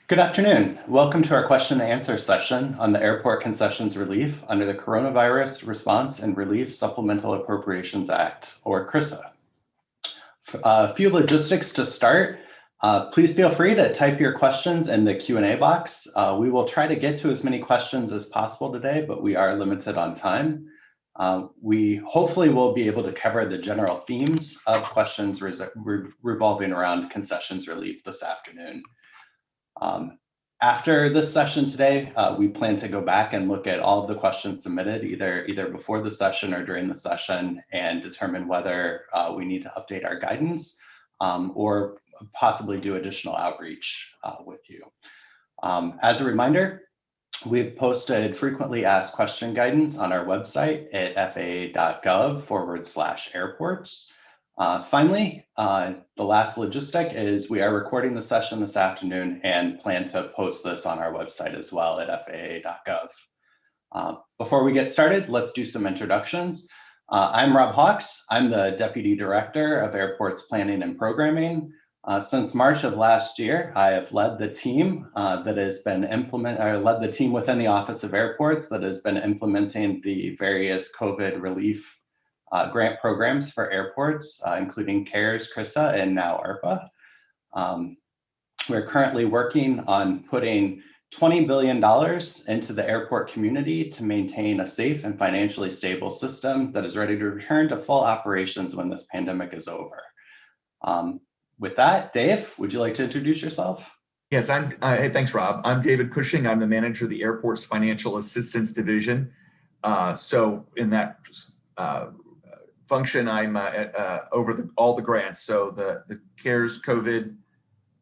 Good afternoon. Welcome to our question and answer session on the airport concessions relief under the Coronavirus Response and Relief Supplemental Appropriations Act, or CRRSA. A few logistics to start. Please feel free to type your questions in the Q&A box. We will try to get to as many questions as possible today, but we are limited on time. We hopefully will be able to cover the general themes of questions revolving around concessions relief this afternoon. After this session today, we plan to go back and look at all of the questions submitted either before the session or during the session and determine whether we need to update our guidance or possibly do additional outreach with you. As a reminder, we've posted frequently asked question guidance on our website at faa.gov/airports. Finally, the last logistic is we are recording the session this afternoon and plan to post this on our website as well at faa.gov. Before we get started, let's do some introductions. I'm Rob Hawks. I'm the Deputy Director of Airports Planning and Programming. Since March of last year, I have led the team that has been led the team within the Office of Airports that has been implementing the various COVID relief grant programs for airports, including CRRSA, and now ARPA. We're currently working on putting $20 billion into the airport community to maintain a safe and financially stable system that is ready to return to full operations when this pandemic is over. With that, Dave, would you like to introduce yourself? Yes, hey, thanks, Rob. I'm David Cushing. I'm the manager of the airport's financial assistance division. So in that function, I'm over all the grants. So the CARES COVID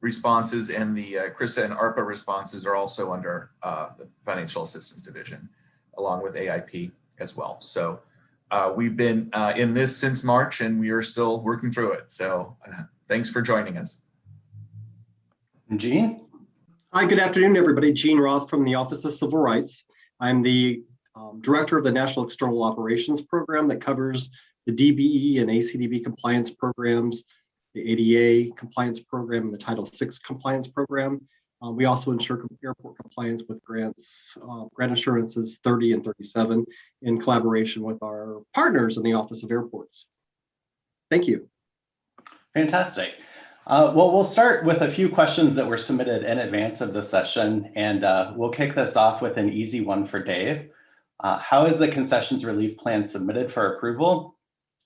responses and the CRRSA and ARPA responses are also under the financial assistance division, along with AIP as well. So we've been in this since March, and we are still working through it. So thanks for joining us. Gene? Hi, good afternoon, everybody. Gene Roth from the Office of Civil Rights. I'm the director of the National External Operations Program that covers the DBE and ACDB compliance programs, the ADA compliance program, and the Title VI compliance program. We also ensure airport compliance with grants, grant assurances 30 and 37 in collaboration with our partners in the Office of Airports. Thank you. Fantastic. Well, we'll start with a few questions that were submitted in advance of the session, and we'll kick this off with an easy one for Dave. How is the concessions relief plan submitted for approval?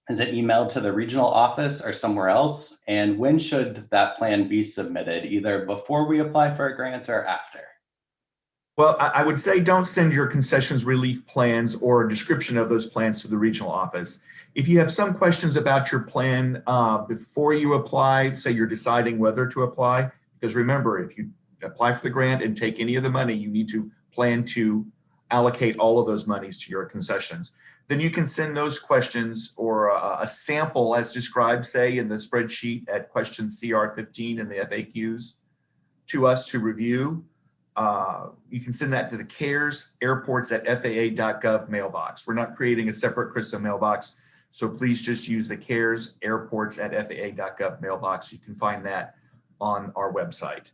Is it emailed to the regional office or somewhere else? And when should that plan be submitted, either before we apply for a grant or after? Well, I would say don't send your concessions relief plans or a description of those plans to the regional office. If you have some questions about your plan before you apply, say you're deciding whether to apply, because remember, if you apply for the grant and take any of the money, you need to plan to allocate all of those monies to your concessions. Then you can send those questions or a sample as described, say, in the spreadsheet at question CR15 in the FAQs to us to review. You can send that to the CARES@FAA.gov mailbox. We're not creating a separate CRRSA mailbox, so please just use the CARES@FAA.gov mailbox. You can find that on our website.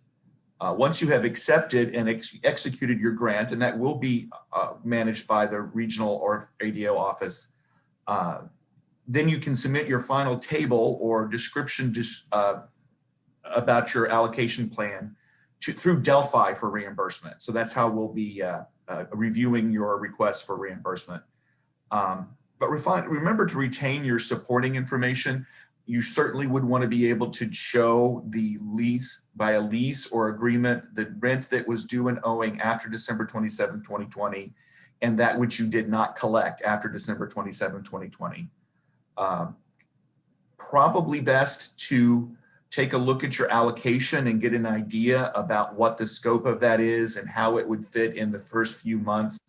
Once you have accepted and executed your grant, and that will be managed by the regional or ADO office, then you can submit your final table or description about your allocation plan through Delphi for reimbursement. So that's how we'll be reviewing your request for reimbursement. But remember to retain your supporting information. You certainly would want to be able to show the lease by a lease or agreement, the rent that was due and owing after December 27, 2020, and that which you did not collect after December 27, 2020. Probably best to take a look at your allocation and get an idea about what the scope of that is and how it would fit in the first few months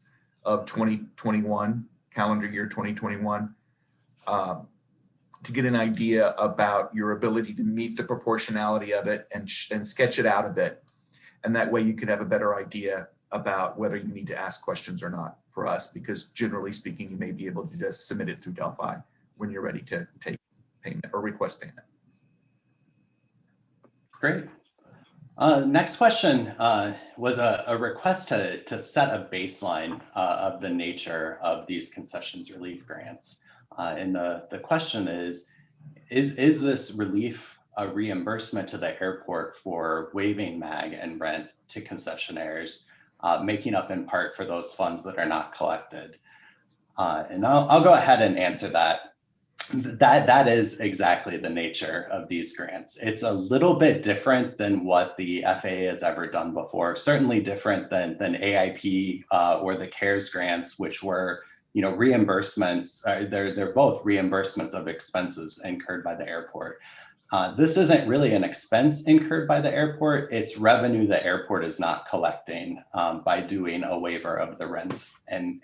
of 2021, calendar year 2021. To get an idea about your ability to meet the proportionality of it and sketch it out a bit. And that way you can have a better idea about whether you need to ask questions or not for us, because generally speaking, you may be able to just submit it through Delphi when you're ready to take payment or request payment. Great. Next question was a request to set a baseline of the nature of these concessions relief grants. And the question is this relief a reimbursement to the airport for waiving MAG and rent to concessionaires, making up in part for those funds that are not collected? And I'll go ahead and answer that. That is exactly the nature of these grants. It's a little bit different than what the FAA has ever done before. Certainly different than AIP or the CARES grants, which were, reimbursements. They're both reimbursements of expenses incurred by the airport. This isn't really an expense incurred by the airport. It's revenue the airport is not collecting by doing a waiver of the rent and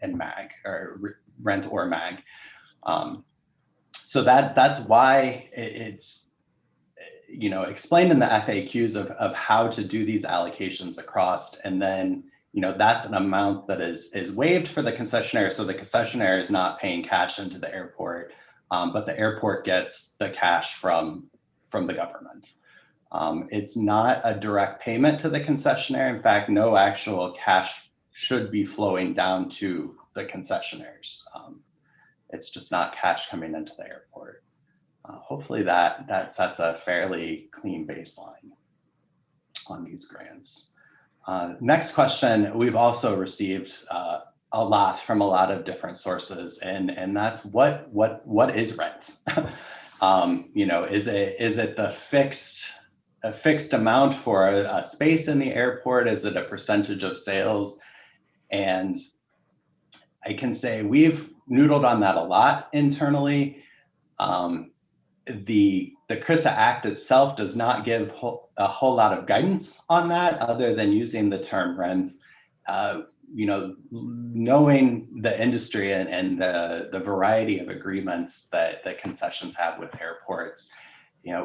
MAG, or rent or MAG. So that's why it's, explained in the FAQs of how to do these allocations across. And then, that's an amount that is waived for the concessionaire. So the concessionaire is not paying cash into the airport, but the airport gets the cash from the government. It's not a direct payment to the concessionaire. In fact, no actual cash should be flowing down to the concessionaires. It's just not cash coming into the airport. Hopefully that sets a fairly clean baseline on these grants. Next question, we've also received a lot from a lot of different sources, and that's what is rent? Is it the fixed amount for a space in the airport? Is it a percentage of sales? And I can say we've noodled on that a lot internally. The CRRSA Act itself does not give a whole lot of guidance on that, other than using the term rent. Knowing the industry and the variety of agreements that concessions have with airports,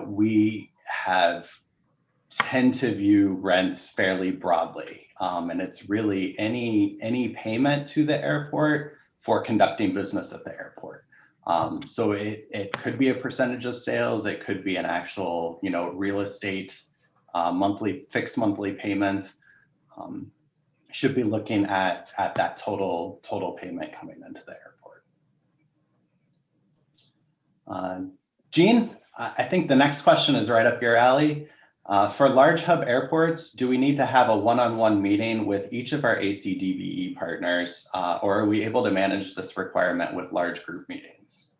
we tend to view rent fairly broadly, and it's really any payment to the airport for conducting business at the airport. So it could be a percentage of sales. It could be an actual, real estate fixed monthly payment. Should be looking at that total payment coming into the airport. Gene, I think the next question is right up your alley. For large hub airports, do we need to have a one-on-one meeting with each of our ACDBE partners, or are we able to manage this requirement with large group meetings?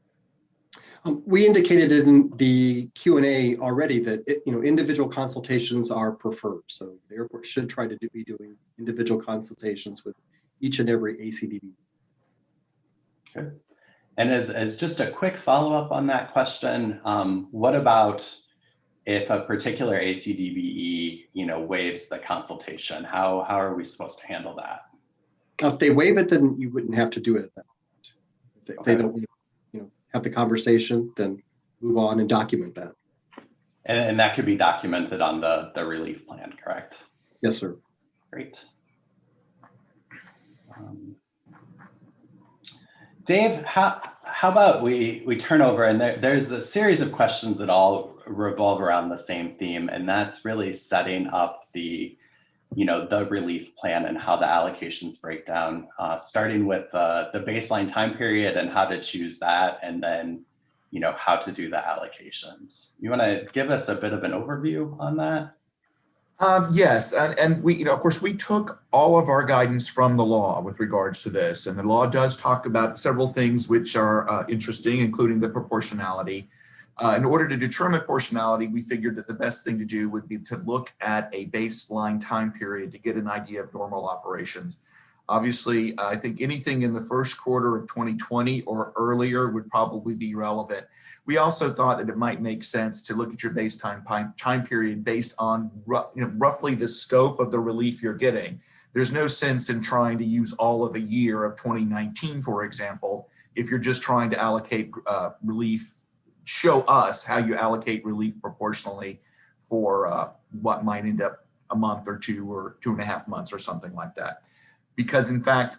We indicated in the Q&A already that individual consultations are preferred. So the airport should try to be doing individual consultations with each and every ACDBE. Okay. And as just a quick follow-up on that question, what about if a particular ACDBE, waives the consultation? How are we supposed to handle that? If they waive it, then you wouldn't have to do it at that point. If they don't, have the conversation, then move on and document that. And that could be documented on the relief plan, correct? Yes, sir. Great. Dave, how about we turn over, and there's a series of questions that all revolve around the same theme, and that's really setting up the relief plan and how the allocations break down, starting with the baseline time period and how to choose that, and then how to do the allocations. You want to give us a bit of an overview on that? Yes, and we, of course, we took all of our guidance from the law with regards to this, and the law does talk about several things which are interesting, including the proportionality. In order to determine proportionality, we figured that the best thing to do would be to look at a baseline time period to get an idea of normal operations. Obviously, I think anything in the first quarter of 2020 or earlier would probably be relevant. We also thought that it might make sense to look at your baseline time period based on roughly the scope of the relief you're getting. There's no sense in trying to use all of the year of 2019, for example, if you're just trying to allocate relief. Show us how you allocate relief proportionally for what might end up a month or 2 or 2.5 months or something like that. Because in fact,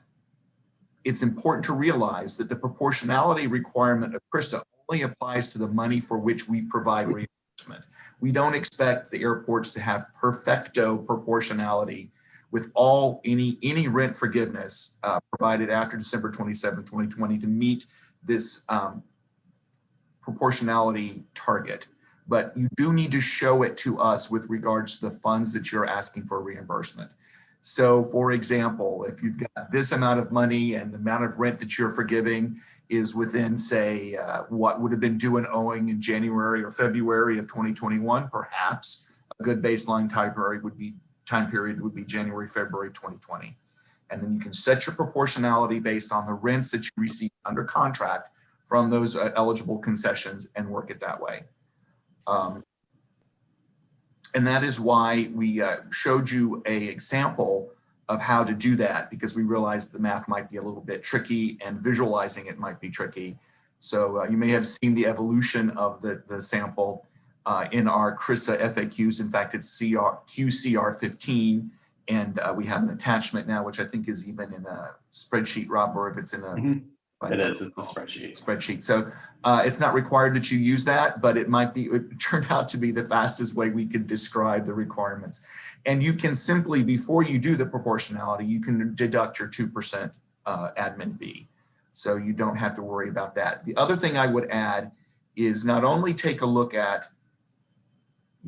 it's important to realize that the proportionality requirement of CRRSA only applies to the money for which we provide reimbursement. We don't expect the airports to have perfecto proportionality with any rent forgiveness provided after December 27, 2020 to meet this proportionality target. But you do need to show it to us with regards to the funds that you're asking for reimbursement. So for example, if you've got this amount of money and the amount of rent that you're forgiving is within, say, what would have been due and owing in January or February of 2021, perhaps a good baseline time period would be January, February 2020. And then you can set your proportionality based on the rents that you receive under contract from those eligible concessions and work it that way. And that is why we showed you an example of how to do that, because we realized the math might be a little bit tricky and visualizing it might be tricky. So you may have seen the evolution of the sample in our CRRSA FAQs. In fact, it's QCR 15, and we have an attachment now, which I think is even in a spreadsheet, Rob, or if it's in a It is, it's a spreadsheet. So it's not required that you use that, but it turned out to be the fastest way we could describe the requirements. And you can simply, before you do the proportionality, you can deduct your 2% admin fee. So you don't have to worry about that. The other thing I would add is not only take a look at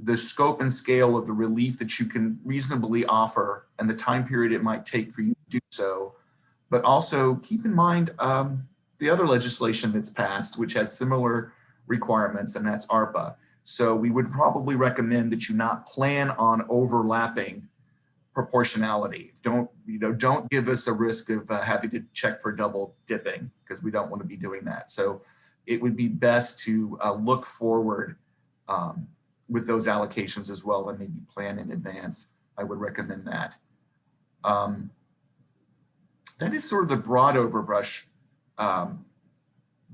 the scope and scale of the relief that you can reasonably offer and the time period it might take for you to do so, but also keep in mind the other legislation that's passed, which has similar requirements, and that's ARPA. So we would probably recommend that you not plan on overlapping proportionality. Don't give us a risk of having to check for double dipping, because we don't want to be doing that. So it would be best to look forward with those allocations as well, and maybe plan in advance. I would recommend that. That is sort of the broad overbrush.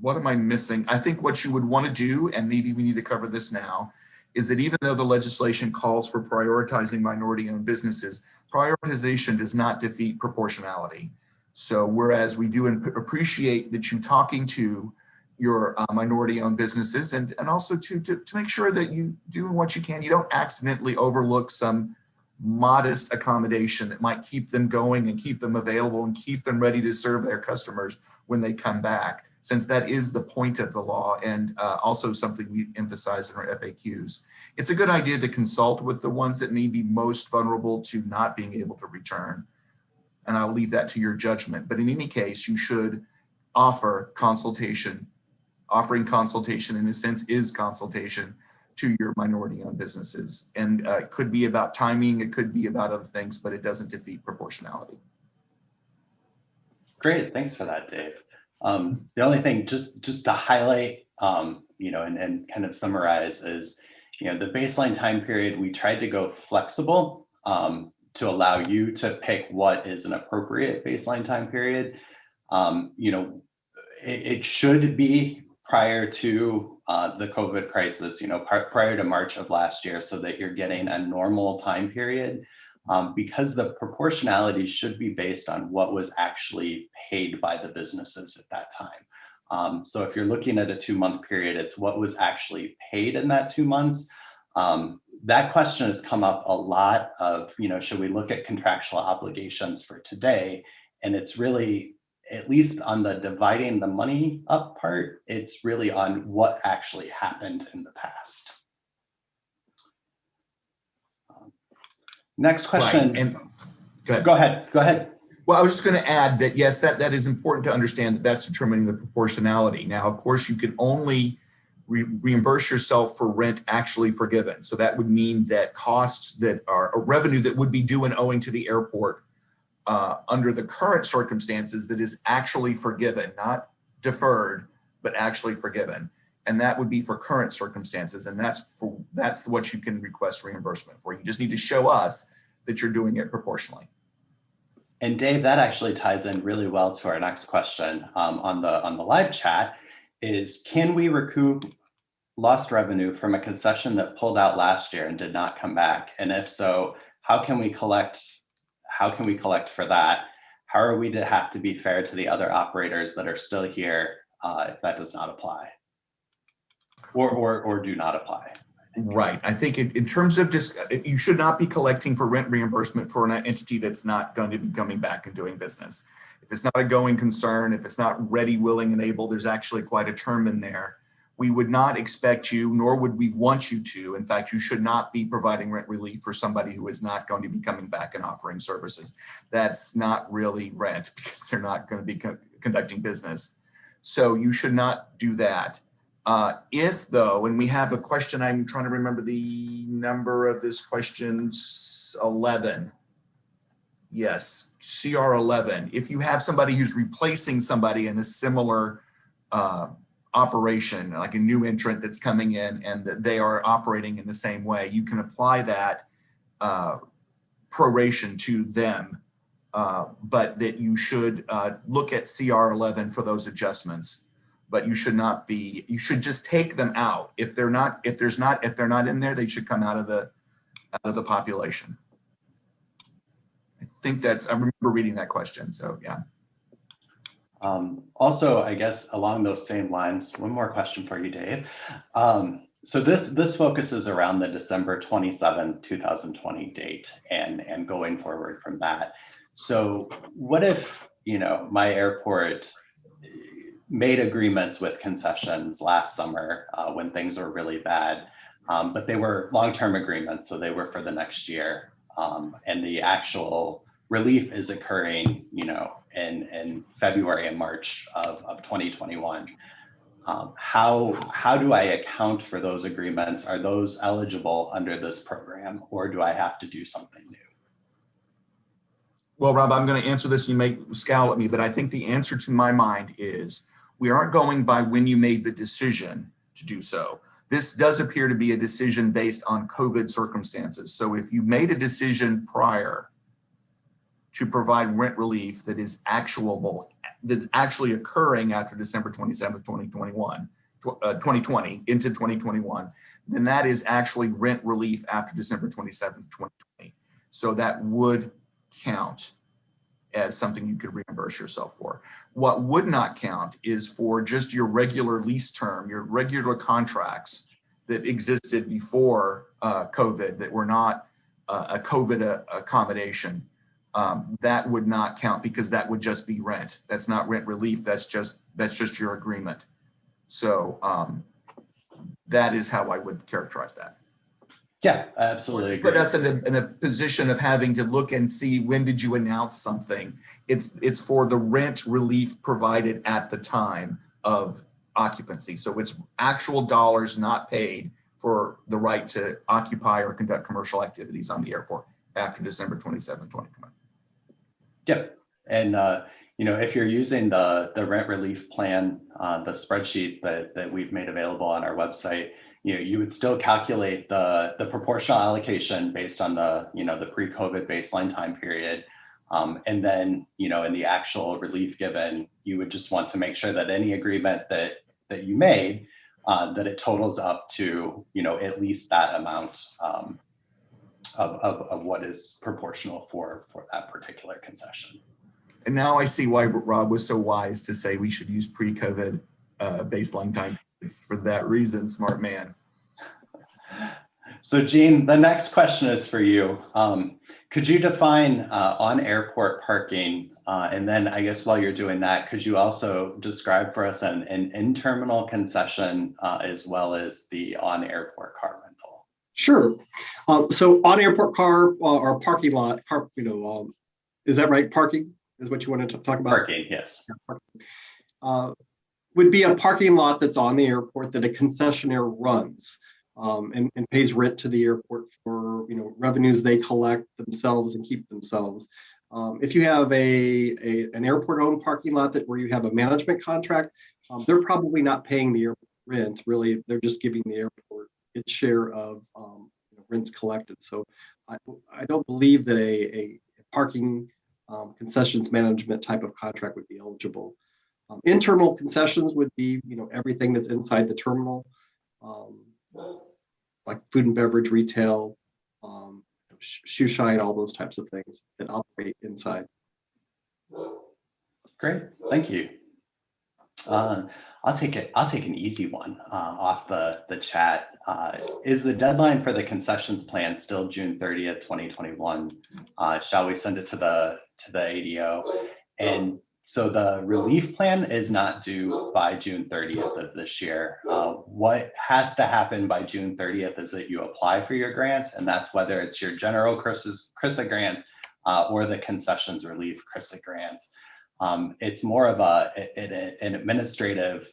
What am I missing? I think what you would want to do, and maybe we need to cover this now, is that even though the legislation calls for prioritizing minority-owned businesses, prioritization does not defeat proportionality. So whereas we do appreciate that you talking to your minority-owned businesses and also to make sure that you do what you can, you don't accidentally overlook some modest accommodation that might keep them going and keep them available and keep them ready to serve their customers when they come back, since that is the point of the law, and also something we emphasize in our FAQs. It's a good idea to consult with the ones that may be most vulnerable to not being able to return, and I'll leave that to your judgment. But in any case, you should offer consultation. Offering consultation, in a sense, is consultation to your minority-owned businesses. And it could be about timing, it could be about other things, but it doesn't defeat proportionality. Great, thanks for that, Dave. The only thing, just to highlight, and kind of summarize is, the baseline time period, we tried to go flexible to allow you to pick what is an appropriate baseline time period. It should be prior to the COVID crisis, prior to March of last year, so that you're getting a normal time period, because the proportionality should be based on what was actually paid by the businesses at that time. So if you're looking at a 2-month period, it's what was actually paid in that 2 months. That question has come up a lot of, should we look at contractual obligations for today? And it's really, at least on the dividing the money up part, it's really on what actually happened in the past. Next question. Right. And go ahead. Well, I was just going to add that, yes, that is important to understand that that's determining the proportionality. Now, of course, you can only reimburse yourself for rent actually forgiven. So that would mean that costs that are a revenue that would be due and owing to the airport under the current circumstances that is actually forgiven, not deferred, but actually forgiven. And that would be for current circumstances. And that's what you can request reimbursement for. You just need to show us that you're doing it proportionally. And Dave, that actually ties in really well to our next question on the live chat is, can we recoup lost revenue from a concession that pulled out last year and did not come back? And if so, how can we collect for that? How are we to have to be fair to the other operators that are still here if that does not apply or do not apply? Right. I think in terms of just, you should not be collecting for rent reimbursement for an entity that's not going to be coming back and doing business. If it's not a going concern, if it's not ready, willing, and able, there's actually quite a term in there. We would not expect you, nor would we want you to. In fact, you should not be providing rent relief for somebody who is not going to be coming back and offering services. That's not really rent because they're not going to be conducting business. So you should not do that. If though, and we have a question, I'm trying to remember the number of this question, 11. Yes, CR11. If you have somebody who's replacing somebody in a similar operation, like a new entrant that's coming in and that they are operating in the same way, you can apply that proration to them, but that you should look at CR11 for those adjustments. But you should not be, you should just take them out. If they're not in there, they should come out of the population. I think I remember reading that question, so yeah. Also, I guess along those same lines, one more question for you, Dave. So this focuses around the December 27, 2020 date and going forward from that. So what if, my airport made agreements with Concessions last summer when things were really bad, but they were long-term agreements, so they were for the next year, and the actual relief is occurring, in February and March of 2021. How do I account for those agreements? Are those eligible under this program, or do I have to do something new? Well, Rob, I'm going to answer this. You may scowl at me, but I think the answer to my mind is we aren't going by when you made the decision to do so. This does appear to be a decision based on COVID circumstances. So if you made a decision prior to provide rent relief that is actionable, that's actually occurring after December 27th, 2020 into 2021, then that is actually rent relief after December 27th, 2020. So that would count as something you could reimburse yourself for. What would not count is for just your regular lease term, your regular contracts that existed before COVID that were not a COVID accommodation. That would not count because that would just be rent. That's not rent relief. That's just your agreement. So that is how I would characterize that. Yeah, absolutely. To put us in a position of having to look and see when did you announce something. It's for the rent relief provided at the time of occupancy. So it's actual dollars not paid for the right to occupy or conduct commercial activities on the airport after December 27, 2020. Yep. And if you're using the rent relief plan, the spreadsheet that we've made available on our website, you would still calculate the proportional allocation based on the pre-COVID baseline time period. And then, in the actual relief given, you would just want to make sure that any agreement that you made, that it totals up to, at least that amount of what is proportional for that particular concession. And now I see why Rob was so wise to say we should use pre-COVID baseline time. It's for that reason, smart man. So Gene, the next question is for you. Could you define on airport parking? And then I guess while you're doing that, could you also describe for us an in-terminal concession as well as the on-airport car rental? Sure. So on airport car or parking lot, is that right? Parking is what you wanted to talk about? Parking, yes. Yeah, parking. Would be a parking lot that's on the airport that a concessionaire runs and pays rent to the airport for revenues they collect themselves and keep themselves. If you have an airport-owned parking lot where you have a management contract, they're probably not paying the airport rent. Really, they're just giving the airport its share of rents collected. So I don't believe that a parking concessions management type of contract would be eligible. Internal concessions would be, everything that's inside the terminal, like food and beverage, retail, shoe shine, all those types of things that operate inside. Great, thank you. I'll take it. I'll take an easy one off the chat. Is the deadline for the concessions plan still June 30th, 2021? Shall we send it to the ADO? And so the relief plan is not due by June 30th of this year. What has to happen by June 30th is that you apply for your grant, and that's whether it's your general CRRSA grant or the concessions relief CRRSA grant. It's more of an administrative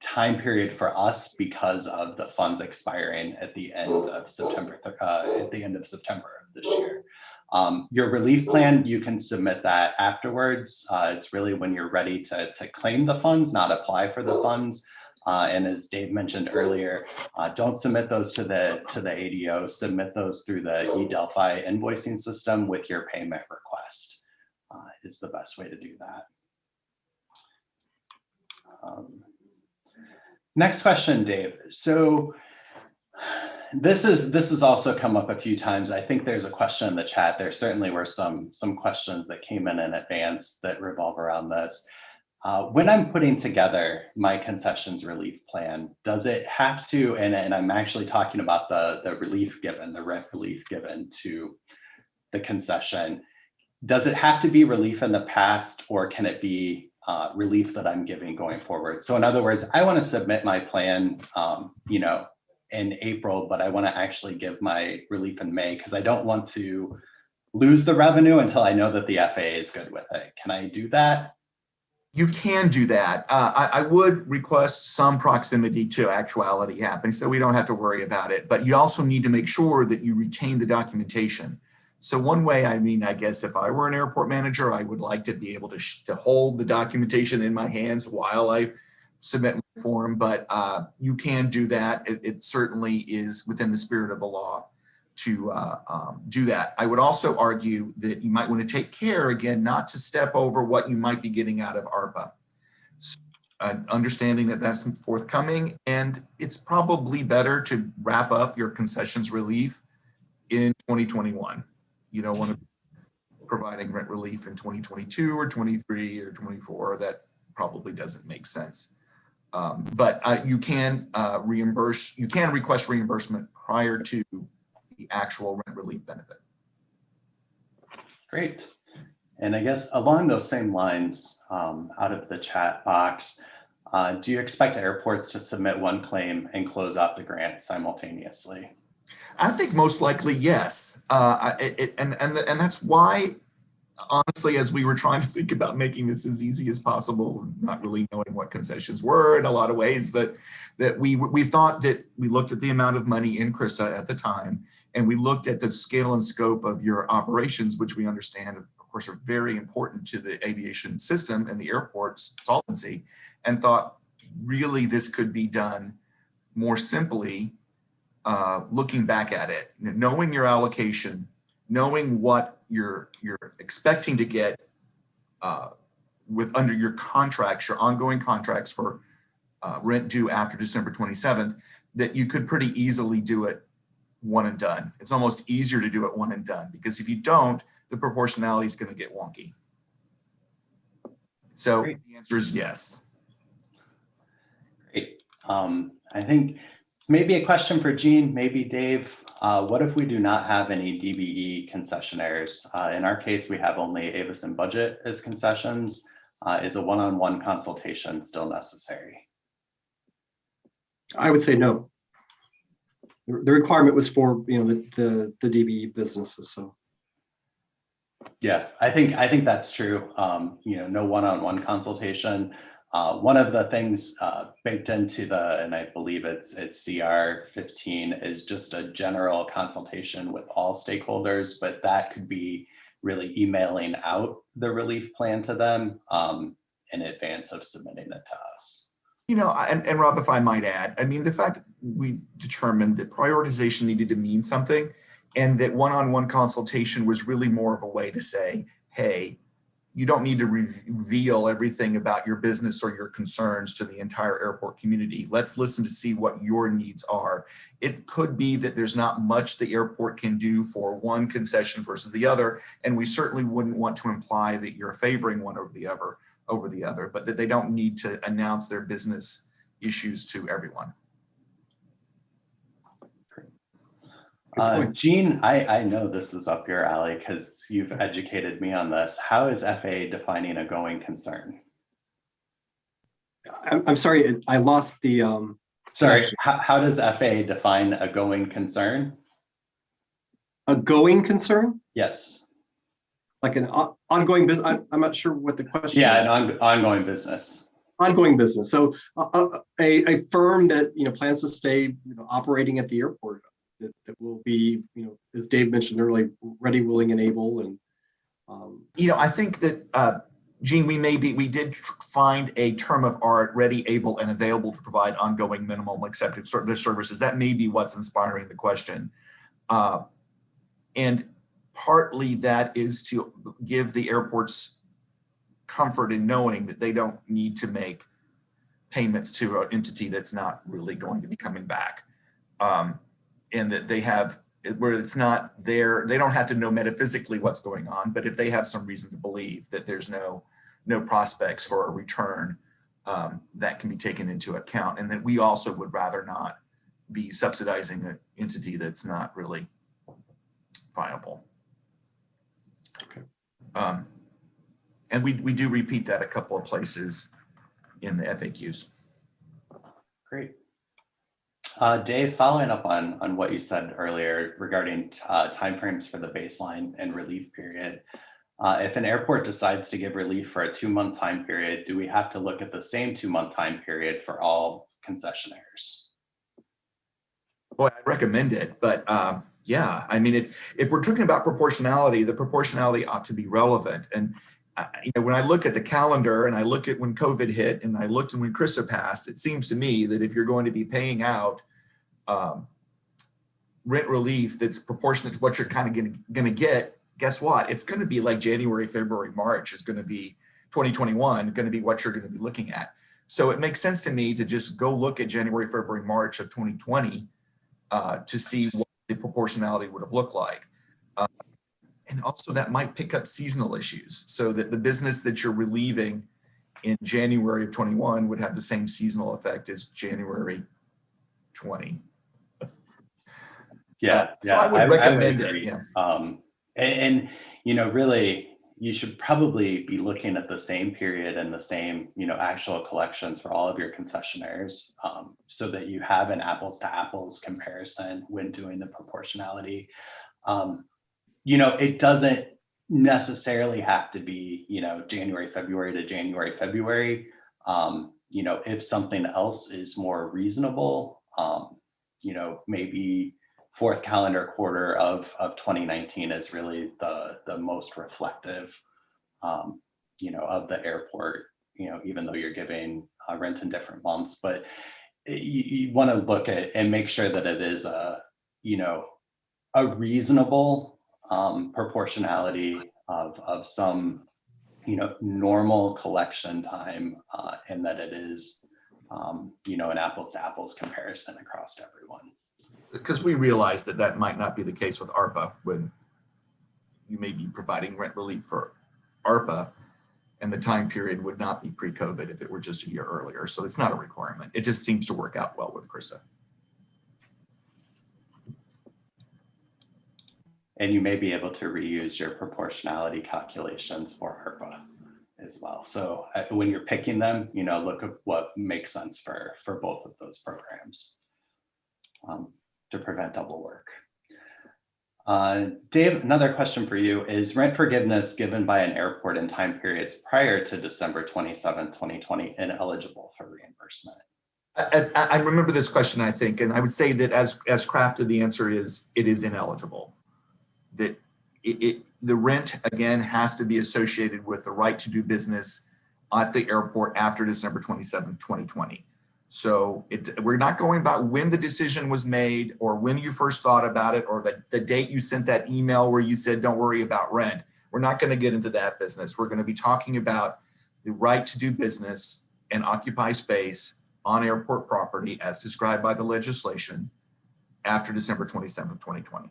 time period for us because of the funds expiring at the end of September. At the end of September of this year, your relief plan, you can submit that afterwards. It's really when you're ready to claim the funds, not apply for the funds. And as Dave mentioned earlier, don't submit those to the ADO. Submit those through the eDelphi invoicing system with your payment request. Is the best way to do that. Next question, Dave. So this has also come up a few times. I think there's a question in the chat. There certainly were some questions that came in advance that revolve around this. When I'm putting together my concessions relief plan, does it have to, and I'm actually talking about the relief given, the rent relief given to the concession, does it have to be relief in the past, or can it be relief that I'm giving going forward? So in other words, I want to submit my plan, in April, but I want to actually give my relief in May because I don't want to lose the revenue until I know that the FAA is good with it. Can I do that? You can do that. I would request some proximity to actuality happening so we don't have to worry about it, but you also need to make sure that you retain the documentation. So one way, I guess if I were an airport manager, I would like to be able to hold the documentation in my hands while I submit my form, but you can do that. It certainly is within the spirit of the law to do that. I would also argue that you might want to take care, again, not to step over what you might be getting out of ARPA. So, understanding that that's forthcoming, and it's probably better to wrap up your concessions relief in 2021. You don't want to be providing rent relief in 2022 or 23 or 24. That probably doesn't make sense. But you can request reimbursement prior to the actual rent relief benefit. Great. And I guess along those same lines, out of the chat box, do you expect airports to submit one claim and close out the grant simultaneously? I think most likely yes, and that's why, honestly, as we were trying to think about making this as easy as possible, not really knowing what concessions were in a lot of ways, but that we thought that we looked at the amount of money in CRRSA at the time, and we looked at the scale and scope of your operations, which we understand, of course, are very important to the aviation system and the airport's solvency, and thought really this could be done more simply. Looking back at it, knowing your allocation, knowing what you're expecting to get under your contracts, your ongoing contracts for rent due after December 27th, that you could pretty easily do it one and done. It's almost easier to do it one and done, because if you don't, the proportionality is going to get wonky. So Great. The answer is yes. Great. I think it's maybe a question for Gene, maybe Dave. What if we do not have any DBE concessionaires? In our case, we have only Avis and Budget as concessions. Is a one-on-one consultation still necessary? I would say no. The requirement was for the DBE businesses. So yeah, I think that's true. No one-on-one consultation. One of the things baked into and I believe it's CR 15, is just a general consultation with all stakeholders, but that could be really emailing out the relief plan to them in advance of submitting it to us. And Rob, if I might add, the fact that we determined that prioritization needed to mean something, and that one-on-one consultation was really more of a way to say, hey, you don't need to reveal everything about your business or your concerns to the entire airport community. Let's listen to see what your needs are. It could be that there's not much the airport can do for one concession versus the other, and we certainly wouldn't want to imply that you're favoring one over the other. over the other, but that they don't need to announce their business issues to everyone. Gene, I know this is up your alley because you've educated me on this. How is FAA defining a going concern? I'm sorry, I lost the Sorry, connection. how does FAA define a going concern? A going concern, Yes. like an ongoing business. I'm not sure what the question Yeah, is. an ongoing business. Ongoing business. So a firm that plans to stay operating at the airport that will be as Dave mentioned earlier, ready, willing, and able. And I think that Gene, we did find a term of art: ready, able, and available to provide ongoing minimum accepted services. That may be what's inspiring the question, and partly that is to give the airports comfort in knowing that they don't need to make payments to an entity that's not really going to be coming back, and that they have, where it's not there, they don't have to know metaphysically what's going on, but if they have some reason to believe that there's no prospects for a return, that can be taken into account, and that we also would rather not be subsidizing an entity that's not really viable. Okay. And we do repeat that a couple of places in the FAQs. Great. Dave, following up on what you said earlier regarding timeframes for the baseline and relief period, if an airport decides to give relief for a 2-month time period, do we have to look at the same 2-month time period for all concessionaires? Boy, I recommend it, but yeah, I mean, if we're talking about proportionality, the proportionality ought to be relevant. And when I look at the calendar and I look at when COVID hit and I looked at when CRRSA passed, it seems to me that if you're going to be paying out rent relief that's proportionate to what you're kind of going to get, guess what? It's going to be like January, February, March is going to be 2021, going to be what you're going to be looking at. So it makes sense to me to just go look at January, February, March of 2020 to see what the proportionality would have looked like. And also that might pick up seasonal issues so that the business that you're relieving in January of 21 would have the same seasonal effect as January 20. Yeah, so I would recommend agree. it. Yeah. And really, you should probably be looking at the same period and the same, actual collections for all of your concessionaires, so that you have an apples to apples comparison when doing the proportionality. It doesn't necessarily have to be, January, February to January, February. If something else is more reasonable, maybe fourth calendar quarter of 2019 is really the most reflective, of the airport, even though you're giving rent in different months. But you want to look at and make sure that it is a reasonable proportionality of some normal collection time, and that it is an apples to apples comparison across everyone. Because we realize that might not be the case with ARPA, when you may be providing rent relief for ARPA and the time period would not be pre-COVID if it were just a year earlier. So it's not a requirement. It just seems to work out well with CRRSA. And you may be able to reuse your proportionality calculations for ARPA as well. So when you're picking them, look at what makes sense for both of those programs, to prevent double work. Dave, another question for you: is rent forgiveness given by an airport in time periods prior to December 27, 2020 ineligible for reimbursement? As I remember this question, I think, and I would say that as crafted, the answer is it is ineligible. That the rent, again, has to be associated with the right to do business at the airport after December 27, 2020. So we're not going about when the decision was made or when you first thought about it or the date you sent that email where you said, don't worry about rent. We're not going to get into that business. We're going to be talking about the right to do business and occupy space on airport property as described by the legislation after December 27, 2020.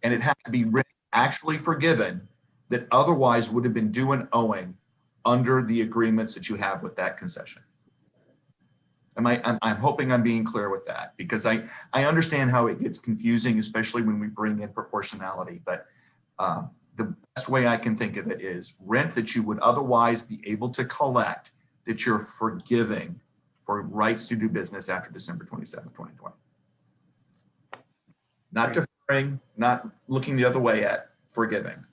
And it has to be actually forgiven that otherwise would have been due and owing under the agreements that you have with that concession. I'm hoping I'm being clear with that, because I understand how it gets confusing, especially when we bring in proportionality, but the best way I can think of it is rent that you would otherwise be able to collect that you're forgiving for rights to do business after December 27, 2020. Not deferring, not looking the other way at, forgiving.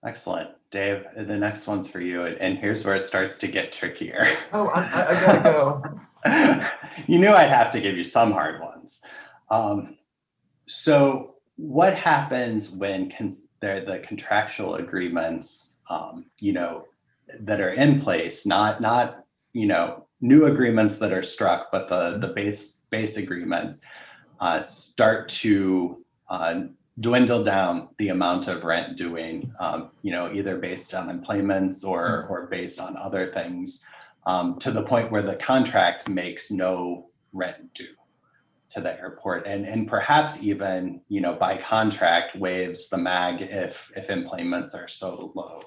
Excellent. Dave, the next one's for you, and here's where it starts to get trickier. Oh, I gotta go. You knew I'd have to give you some hard ones. So what happens when the contractual agreements, that are in place, not new agreements that are struck, but the base agreements start to dwindle down the amount of rent doing, either based on employments or based on other things, to the point where the contract makes no rent due to the airport, and perhaps even, by contract waives the MAG if employments are so low,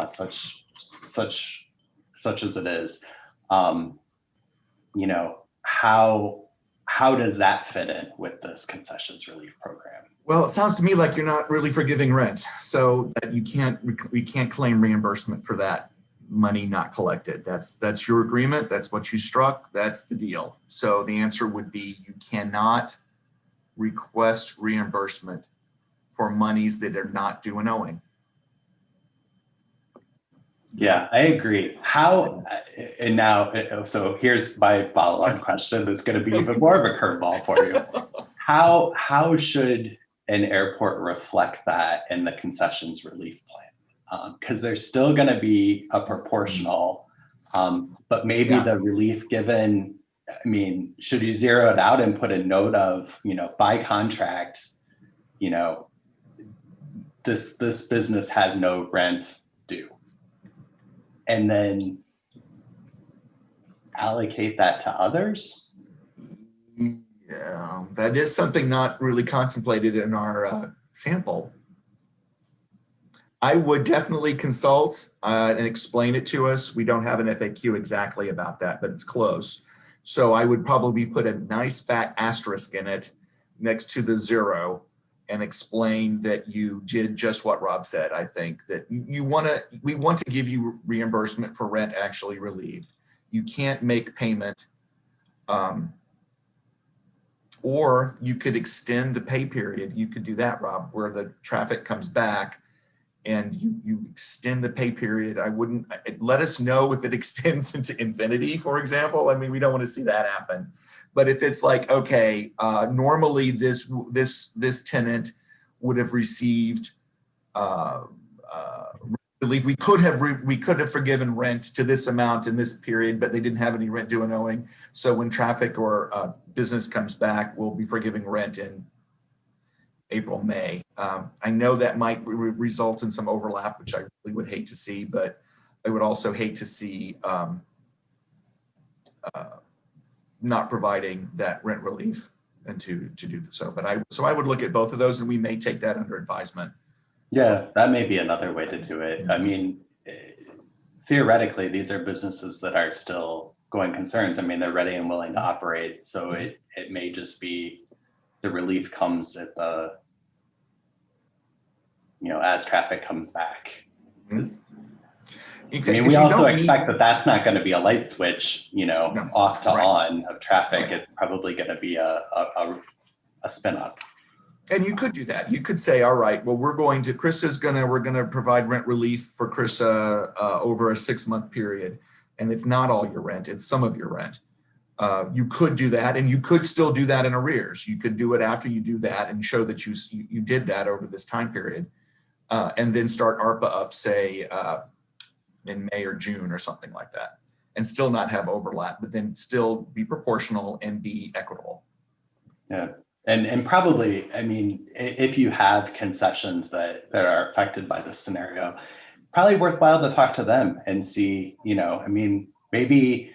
such as it is. How does that fit in with this concessions relief program? Well, it sounds to me like you're not really forgiving rent, so that we can't claim reimbursement for that money not collected. That's your agreement. That's what you struck. That's the deal. So the answer would be you cannot request reimbursement for monies that are not due and owing. Yeah, I agree. How, and now, so here's my follow-on question that's going to be even more of a curveball for you. How should an airport reflect that in the concessions relief plan? Because there's still going to be a proportional, but maybe the relief given, should you zero it out and put a note of, by contract, this business has no rent due, and then allocate that to others? Yeah, that is something not really contemplated in our sample. I would definitely consult and explain it to us. We don't have an FAQ exactly about that, but it's close. So I would probably put a nice fat asterisk in it next to the 0 and explain that you did just what Rob said. I think that we want to give you reimbursement for rent actually relieved. You can't make payment, or you could extend the pay period. You could do that, Rob, where the traffic comes back and you extend the pay period. I wouldn't let us know if it extends into infinity, for example. We don't want to see that happen. But if it's like, okay, normally this tenant would have received relief. We could have forgiven rent to this amount in this period, but they didn't have any rent due and owing. So when traffic or business comes back, we'll be forgiving rent in April, May. I know that might result in some overlap, which I really would hate to see, but I would also hate to see not providing that rent relief and to do so. But I would look at both of those, and we may take that under advisement. Yeah, that may be another way to do it. Theoretically, these are businesses that are still going concerns. They're ready and willing to operate. So it may just be the relief comes at the, as traffic comes back. We also expect that that's not going to be a light switch, off to on of traffic. It's probably going to be a spin up. And you could do that. You could say, all right, well, we're going to provide rent relief for CRRSA over a 6-month period. And it's not all your rent, it's some of your rent. You could do that, and you could still do that in arrears. You could do it after you do that and show that you did that over this time period, and then start ARPA up, say, in May or June or something like that, and still not have overlap, but then still be proportional and be equitable. Yeah. And probably, if you have concessions that are affected by this scenario, probably worthwhile to talk to them and see, maybe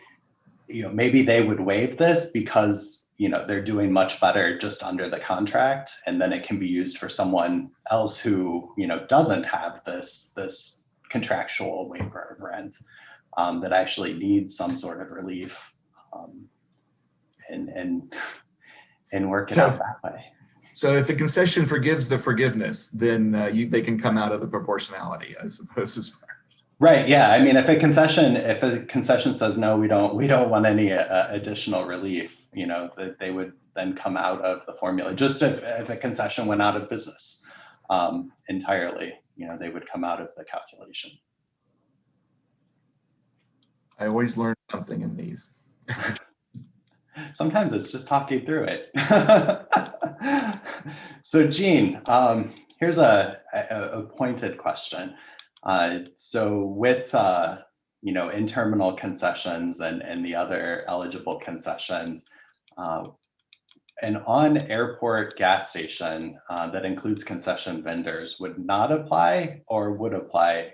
they would waive this because, they're doing much better just under the contract, and then it can be used for someone else who, doesn't have this contractual waiver of rent, that actually needs some sort of relief, and work it out that way. So if the concession forgives the forgiveness, then they can come out of the proportionality, I suppose. Right. Yeah. I mean, if a concession says no, we don't want any additional relief, that they would then come out of the formula. Just if a concession went out of business entirely, they would come out of the calculation. I always learn something in these. Sometimes it's just talking through it. So Gene, here's a pointed question. So with in-terminal concessions and the other eligible concessions, an on-airport gas station that includes concession vendors would not apply, or would apply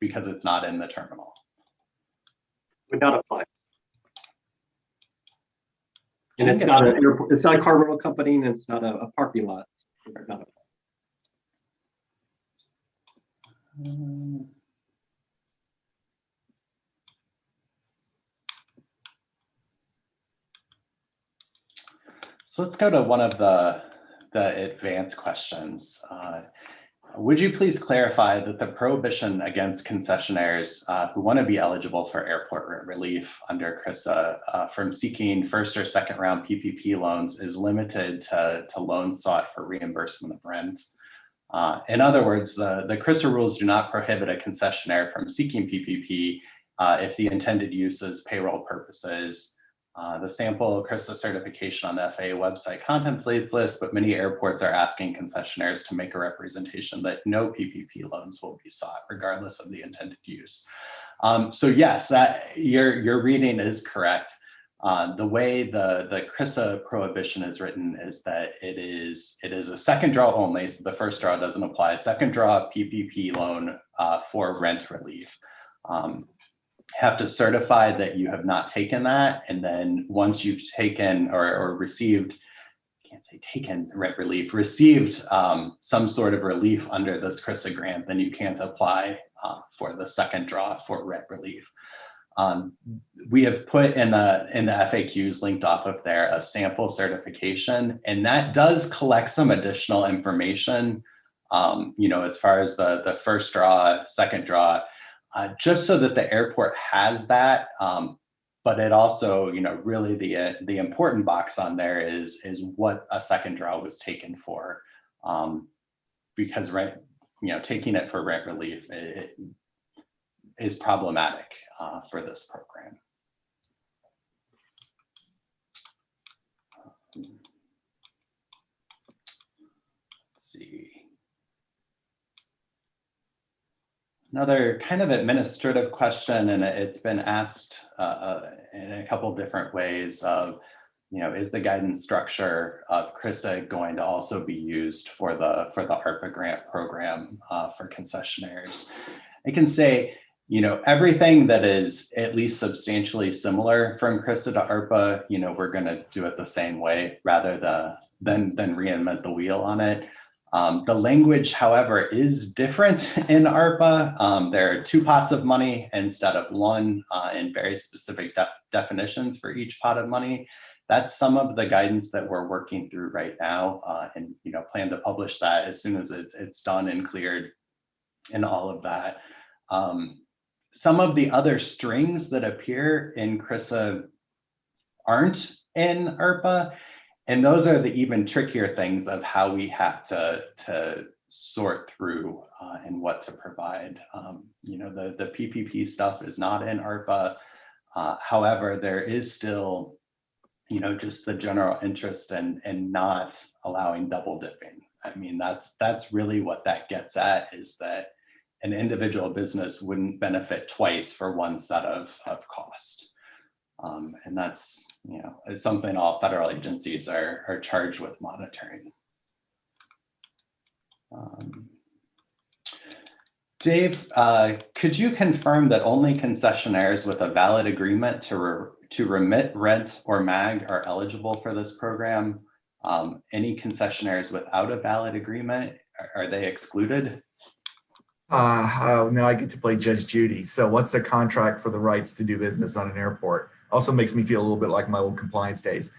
because it's not in the terminal? Would not apply. And it's not an airport, it's not a car rental company, and it's not a parking lot. So it would not apply. So let's go to one of the advanced questions. Would you please clarify that the prohibition against concessionaires who want to be eligible for airport rent relief under CRRSA from seeking first or second round PPP loans is limited to loans sought for reimbursement of rent? In other words, the CRRSA rules do not prohibit a concessionaire from seeking PPP if the intended use is payroll purposes. The sample CRRSA certification on the FAA website contemplates this, but many airports are asking concessionaires to make a representation that no PPP loans will be sought, regardless of the intended use. So yes, your reading is correct. The way the CRRSA prohibition is written is that it is a second draw only, so the first draw doesn't apply. Second draw PPP loan for rent relief. Have to certify that you have not taken that, and then once you've taken or received, can't say taken rent relief, received some sort of relief under this CRRSA grant, then you can't apply for the second draw for rent relief. We have put in the FAQs linked off of there a sample certification, and that does collect some additional information, as far as the first draw, second draw, just so that the airport has that. But it also, really the important box on there is what a second draw was taken for, because taking it for rent relief is problematic for this program. Let's see. Another kind of administrative question, and it's been asked in a couple different ways of, is the guidance structure of CRRSA going to also be used for the ARPA grant program for concessionaires? I can say, everything that is at least substantially similar from CRRSA to ARPA, we're going to do it the same way rather than reinvent the wheel on it. The language, however, is different in ARPA. There are two pots of money instead of one, and very specific definitions for each pot of money. That's some of the guidance that we're working through right now, and plan to publish that as soon as it's done and cleared and all of that. Some of the other strings that appear in CRRSA aren't in ARPA. And those are the even trickier things of how we have to sort through and what to provide. The PPP stuff is not in ARPA. However, there is still, just the general interest in not allowing double dipping. I mean, that's really what that gets at, is that an individual business wouldn't benefit twice for one set of cost. And that's, is something all federal agencies are charged with monitoring. Dave, could you confirm that only concessionaires with a valid agreement to to remit rent or MAG are eligible for this program. Any concessionaires without a valid agreement, are they excluded? Oh, now I get to play Judge Judy. So what's a contract for the rights to do business on an airport? Also makes me feel a little bit like my old compliance days.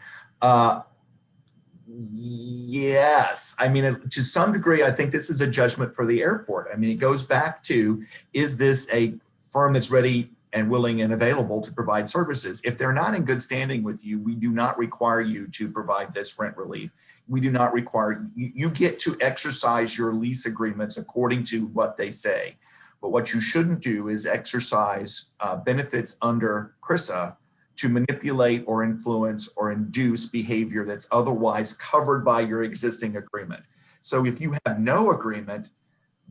Yes, I mean, to some degree, I think this is a judgment for the airport. I mean, it goes back to, is this a firm that's ready and willing and available to provide services? If they're not in good standing with you, we do not require you to provide this rent relief. We do not require, you get to exercise your lease agreements according to what they say. But what you shouldn't do is exercise benefits under CRRSA to manipulate or influence or induce behavior that's otherwise covered by your existing agreement. So if you have no agreement,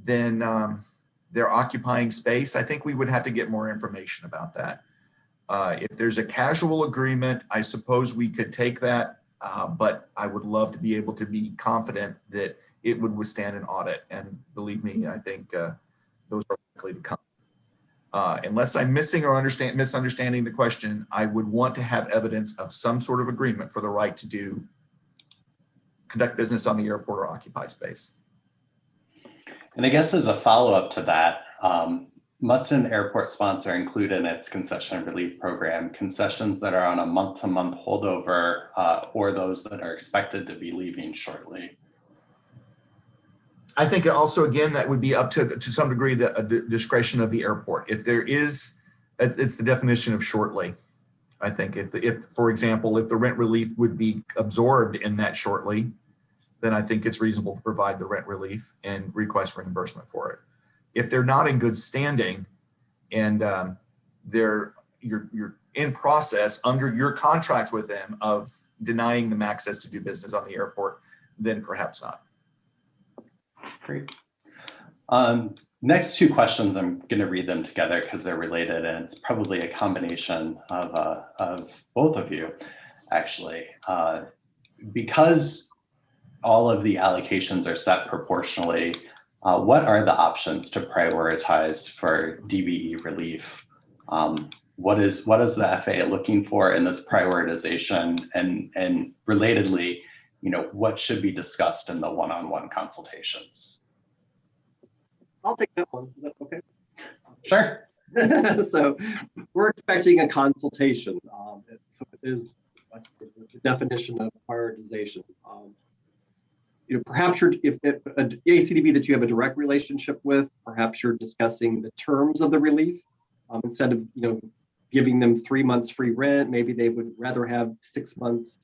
then they're occupying space. I think we would have to get more information about that. If there's a casual agreement, I suppose we could take that, but I would love to be able to be confident that it would withstand an audit. And believe me, I think those are likely to come. Unless I'm missing or misunderstanding the question, I would want to have evidence of some sort of agreement for the right to conduct business on the airport or occupy space. And I guess as a follow-up to that, must an airport sponsor include in its concession relief program concessions that are on a month-to-month holdover or those that are expected to be leaving shortly? I think also, again, that would be up to some degree the discretion of the airport. If there is, it's the definition of shortly. I think if, for example, if the rent relief would be absorbed in that shortly, then I think it's reasonable to provide the rent relief and request reimbursement for it. If they're not in good standing and you're in process under your contract with them of denying them access to do business on the airport, then perhaps not. Great. Next two questions, I'm going to read them together because they're related, and it's probably a combination of both of you, actually. Because all of the allocations are set proportionally, what are the options to prioritize for DBE relief? What is the FAA looking for in this prioritization? And relatedly, what should be discussed in the one-on-one consultations? I'll take that one. Is that okay? Sure. So we're expecting a consultation. So it is the definition of prioritization. Perhaps if an ACDB that you have a direct relationship with, perhaps you're discussing the terms of the relief instead of giving them 3 months free rent. Maybe they would rather have 6 months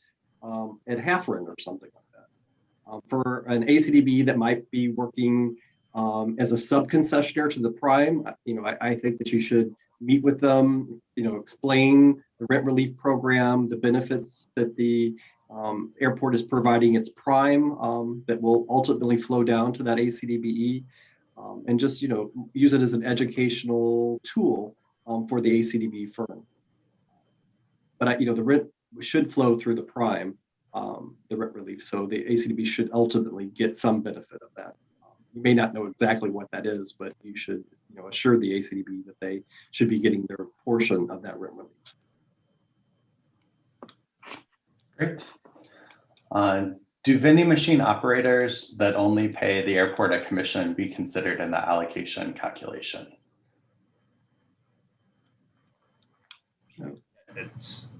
at half rent or something like that. For an ACDB that might be working as a sub-concessionaire to the prime, I think that you should meet with them, explain the rent relief program, the benefits that the airport is providing its prime that will ultimately flow down to that ACDBE, and just use it as an educational tool for the ACDB firm. But the rent should flow through the prime, the rent relief, so the ACDB should ultimately get some benefit of that. You may not know exactly what that is, but you should assure the ACDB that they should be getting their portion of that rent relief. Great. Do vending machine operators that only pay the airport a commission be considered in the allocation calculation?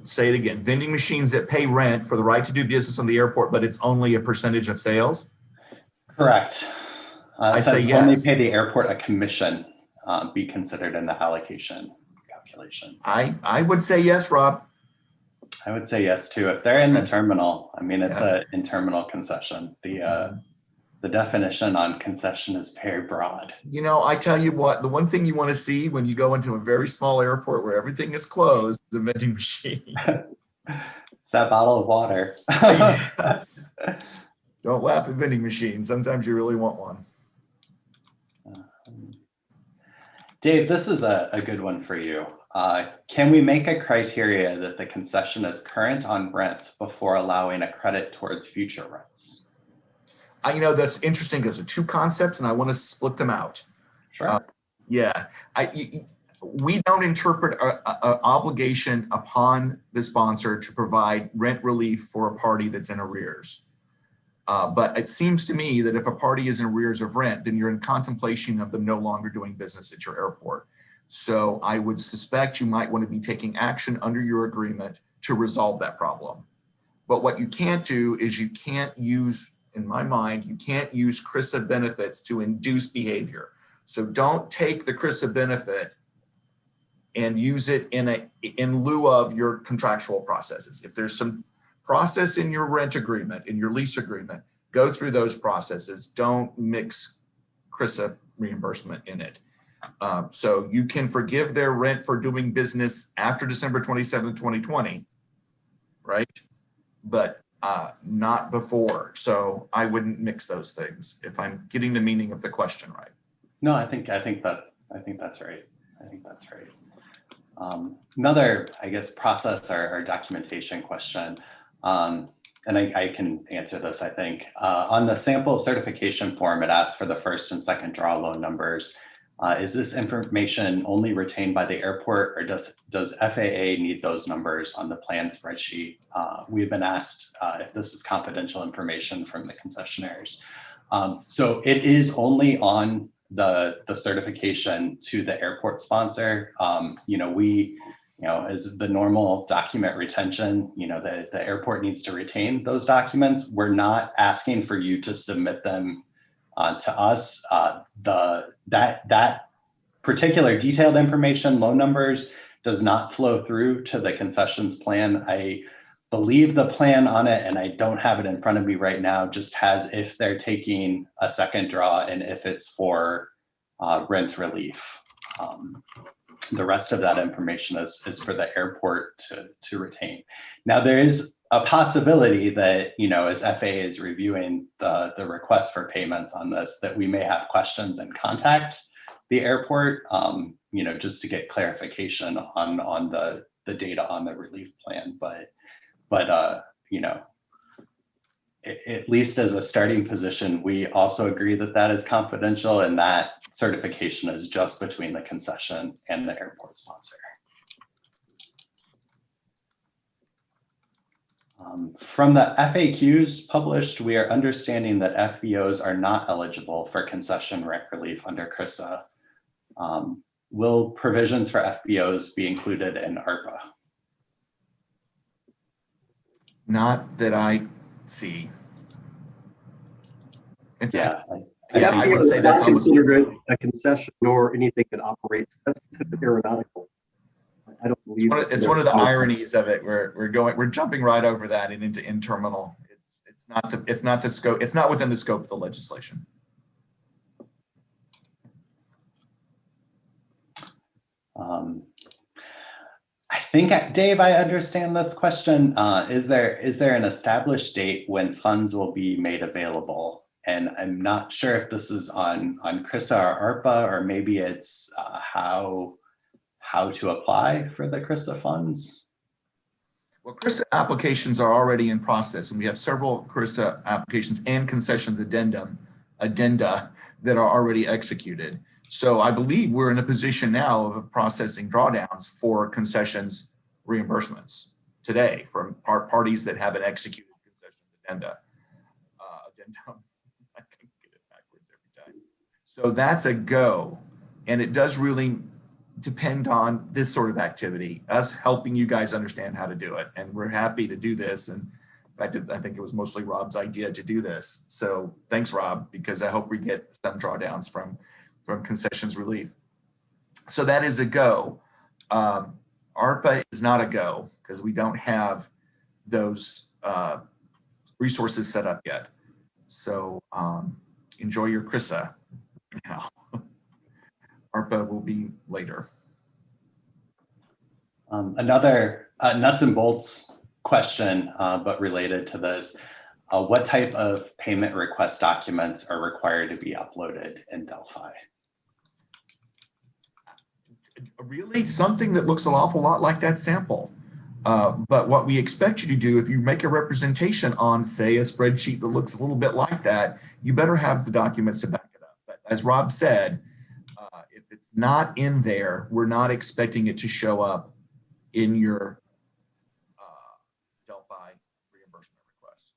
Say it again. Vending machines that pay rent for the right to do business on the airport, but it's only a percentage of sales? Correct. I say yes. Only pay the airport a commission be considered in the allocation calculation. I would say yes, Rob. I would say yes too. If they're in the terminal, I mean, it's an in-terminal concession. The definition on concession is very broad. I tell you what, the one thing you want to see when you go into a very small airport where everything is closed is a vending machine. It's that bottle of water. Yes. Don't laugh at vending machines. Sometimes you really want one. Dave, this is a good one for you. Can we make a criteria that the concession is current on rent before allowing a credit towards future rents? That's interesting. Those are two concepts, and I want to split them out. Sure. Yeah, We don't interpret an obligation upon the sponsor to provide rent relief for a party that's in arrears. But it seems to me that if a party is in arrears of rent, then you're in contemplation of them no longer doing business at your airport. So I would suspect you might want to be taking action under your agreement to resolve that problem. But what you can't do is you can't use, in my mind, you can't use CRRSA benefits to induce behavior. So don't take the CRRSA benefit and use it in lieu of your contractual processes. If there's some process in your rent agreement, in your lease agreement, go through those processes. Don't mix CRRSA reimbursement in it. So you can forgive their rent for doing business after December 27, 2020, right? But not before. So I wouldn't mix those things if I'm getting the meaning of the question right. No, I think that's right. I think that's right. Another, I guess, process or documentation question, and I can answer this, I think. On the sample certification form, it asks for the first and second draw loan numbers. Is this information only retained by the airport, or does FAA need those numbers on the plan spreadsheet? We've been asked if this is confidential information from the concessionaires. So it is only on the certification to the airport sponsor. As the normal document retention, the airport needs to retain those documents. We're not asking for you to submit them to us. That particular detailed information, loan numbers, does not flow through to the concessions plan. I believe the plan on it, and I don't have it in front of me right now, just has if they're taking a second draw and if it's for rent relief. The rest of that information is for the airport to retain. Now, there is a possibility that, as FAA is reviewing the request for payments on this, that we may have questions and contact the airport, just to get clarification on the data on the relief plan. But at least as a starting position, we also agree that that is confidential and that certification is just between the concession and the airport sponsor. From the FAQs published, we are understanding that FBOs are not eligible for concession rent relief under CRRSA. Will provisions for FBOs be included in ARPA? Not that I see. In fact, I would say that's almost considered a concession or anything that operates. That's considered aeronautical. I don't believe it's one of the ironies of it. We're jumping right over that and into in-terminal. It's not the scope. It's not within the scope of the legislation. I think, Dave, I understand this question. Is there an established date when funds will be made available? And I'm not sure if this is on CRRSA or ARPA, or maybe it's how to apply for the CRRSA funds. Well, CRRSA applications are already in process, and we have several CRRSA applications and concessions addenda that are already executed. So I believe we're in a position now of processing drawdowns for concessions reimbursements today from parties that have an executed concessions addendum. I can get it backwards every time. So that's a go, and it does really depend on this sort of activity, us helping you guys understand how to do it, and we're happy to do this. And in fact, I think it was mostly Rob's idea to do this. So thanks, Rob, because I hope we get some drawdowns from concessions relief. So that is a go. ARPA is not a go because we don't have those resources set up yet. So enjoy your CRRSA now. ARPA will be later. Another nuts and bolts question, but related to this. What type of payment request documents are required to be uploaded in Delphi? Really, something that looks an awful lot like that sample. But what we expect you to do, if you make a representation on, say, a spreadsheet that looks a little bit like that, you better have the documents to back it up. But as Rob said, if it's not in there, we're not expecting it to show up in your Delphi reimbursement request,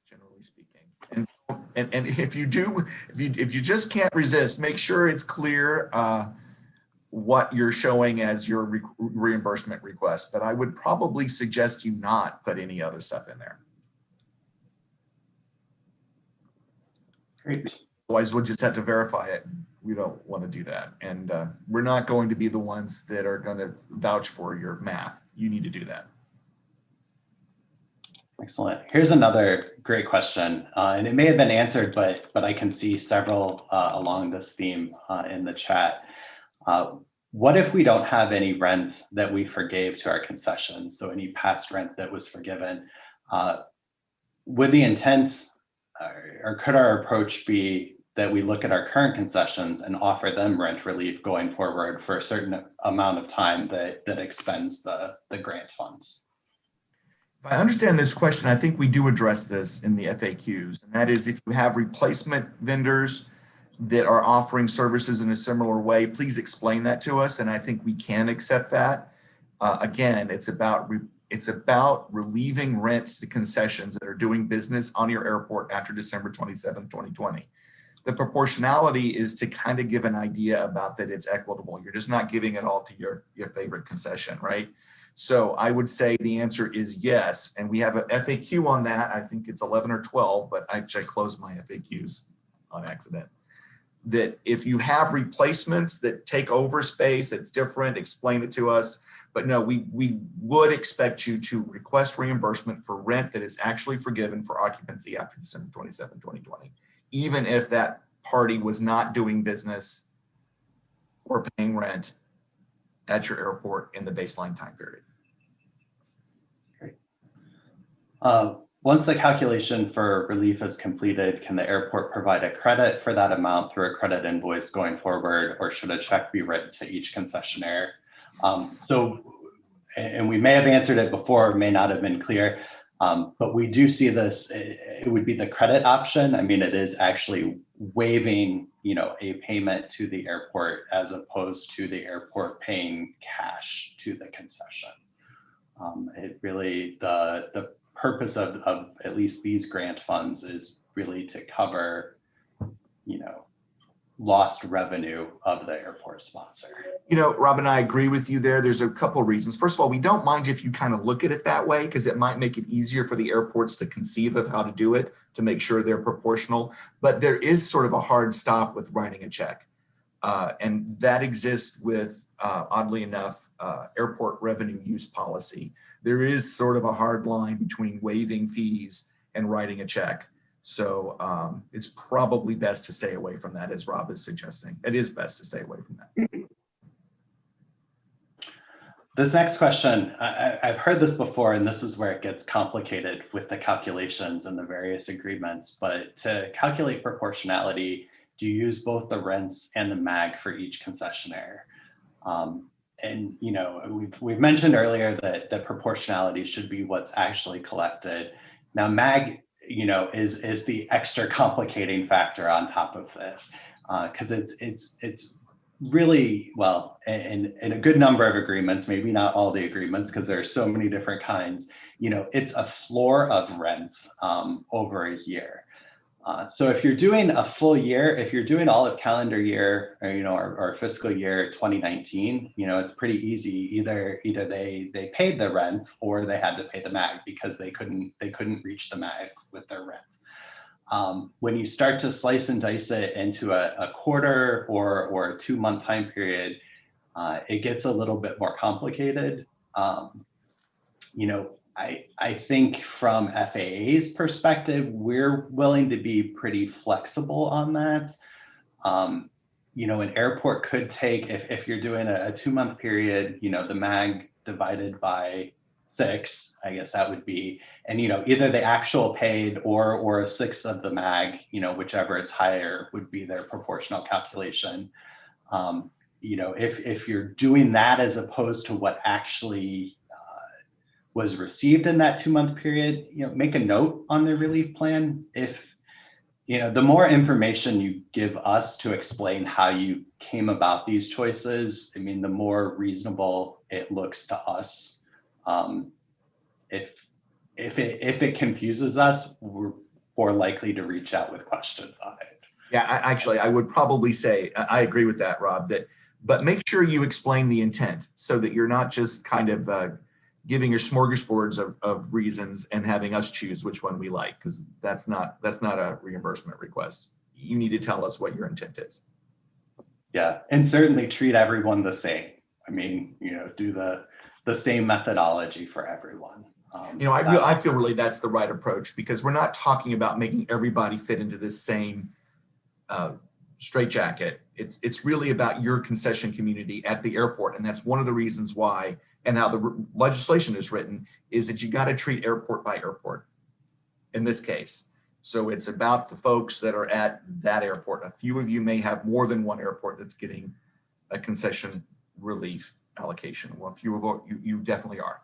generally speaking. And if you do, if you just can't resist, make sure it's clear what you're showing as your reimbursement request. But I would probably suggest you not put any other stuff in there. Great. Otherwise, we'll just have to verify it. We don't want to do that. And we're not going to be the ones that are going to vouch for your math. You need to do that. Excellent. Here's another great question, and it may have been answered, but I can see several along this theme in the chat. What if we don't have any rent that we forgave to our concessions? So any past rent that was forgiven, would the intent or could our approach be that we look at our current concessions and offer them rent relief going forward for a certain amount of time that expends the grant funds? If I understand this question, I think we do address this in the FAQs, and that is if you have replacement vendors that are offering services in a similar way, please explain that to us, and I think we can accept that. Again, it's about relieving rent to concessions that are doing business on your airport after December 27, 2020. The proportionality is to kind of give an idea about that it's equitable. You're just not giving it all to your favorite concession, right? So I would say the answer is yes. And we have an FAQ on that. I think it's 11 or 12, but I closed my FAQs on accident. That if you have replacements that take over space, it's different, explain it to us. But no, we would expect you to request reimbursement for rent that is actually forgiven for occupancy after December 27, 2020, even if that party was not doing business or paying rent at your airport in the baseline time period. Great. Once the calculation for relief is completed, can the airport provide a credit for that amount through a credit invoice going forward, or should a check be written to each concessionaire? And we may have answered it before, may not have been clear, but we do see this, it would be the credit option. I mean, it is actually waiving, a payment to the airport as opposed to the airport paying cash to the concession. It really, the purpose of at least these grant funds is really to cover, lost revenue of the airport sponsor. Rob and I agree with you there. There's a couple of reasons. First of all, we don't mind if you kind of look at it that way, because it might make it easier for the airports to conceive of how to do it, to make sure they're proportional. But there is sort of a hard stop with writing a check. And that exists with, oddly enough, airport revenue use policy. There is sort of a hard line between waiving fees and writing a check. So it's probably best to stay away from that, as Rob is suggesting. It is best to stay away from that. This next question, I've heard this before, and this is where it gets complicated with the calculations and the various agreements. But to calculate proportionality, do you use both the rents and the MAG for each concessionaire? And we've mentioned earlier that the proportionality should be what's actually collected. Now, MAG, is the extra complicating factor on top of this, because it's really, well, in a good number of agreements, maybe not all the agreements, because there are so many different kinds, it's a floor of rent over a year. So if you're doing a full year, if you're doing all of calendar year, or fiscal year 2019, it's pretty easy. Either they paid the rent or they had to pay the MAG because they couldn't reach the MAG with their rent. When you start to slice and dice it into a quarter or a 2-month time period, it gets a little bit more complicated. I think from FAA's perspective, we're willing to be pretty flexible on that. An airport could take, if you're doing a 2-month period, the MAG divided by 6, I guess that would be, and either the actual paid or a 1/6 of the MAG, whichever is higher would be their proportional calculation. If you're doing that as opposed to what actually was received in that 2-month period, make a note on the relief plan. If the more information you give us to explain how you came about these choices, I mean, the more reasonable it looks to us. If it confuses us, we're more likely to reach out with questions on it. Yeah, I would probably say, I agree with that, Rob, but make sure you explain the intent so that you're not just kind of giving your smorgasbords of reasons and having us choose which one we like, because that's not a reimbursement request. You need to tell us what your intent is. Yeah, and certainly treat everyone the same. I mean, do the same methodology for everyone. I feel really that's the right approach, because we're not talking about making everybody fit into this same straitjacket. It's really about your concession community at the airport, and that's one of the reasons why, and how the legislation is written, is that you got to treat airport by airport in this case. So it's about the folks that are at that airport. A few of you may have more than one airport that's getting a concession relief allocation. Well, a few of you definitely are.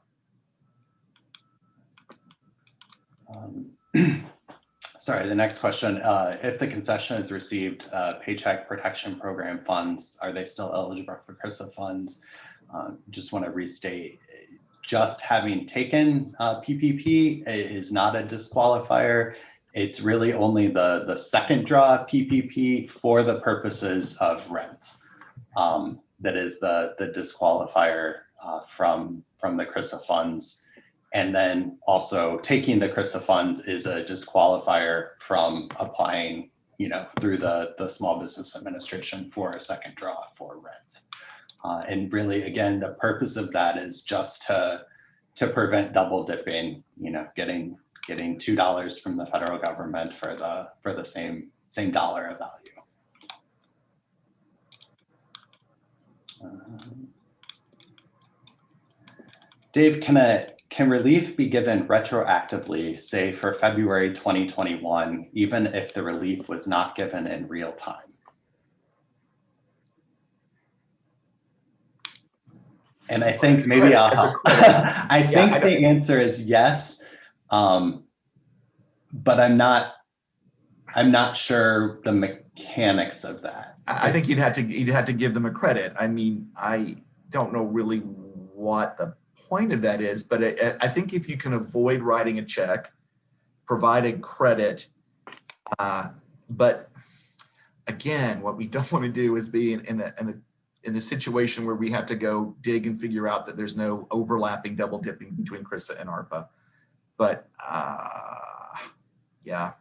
Sorry, the next question. If the concession has received Paycheck Protection Program funds, are they still eligible for CRRSA funds? Just want to restate, just having taken PPP is not a disqualifier. It's really only the second draw PPP for the purposes of rents. That is the disqualifier from the CRRSA funds. And then also taking the CRRSA funds is a disqualifier from applying, through the Small Business Administration for a second draw for rent. And really, again, the purpose of that is just to prevent double dipping, getting $2 from the federal government for the same dollar of value. Dave, can relief be given retroactively, say for February 2021, even if the relief was not given in real time? And I think maybe I'll help. I think the answer is yes, but I'm not sure the mechanics of that. I think you'd have to give them a credit. I mean, I don't know really what the point of that is, but I think if you can avoid writing a check, providing credit, but again, what we don't want to do is be in a situation where we have to go dig and figure out that there's no overlapping double dipping between CRRSA and ARPA. But yeah,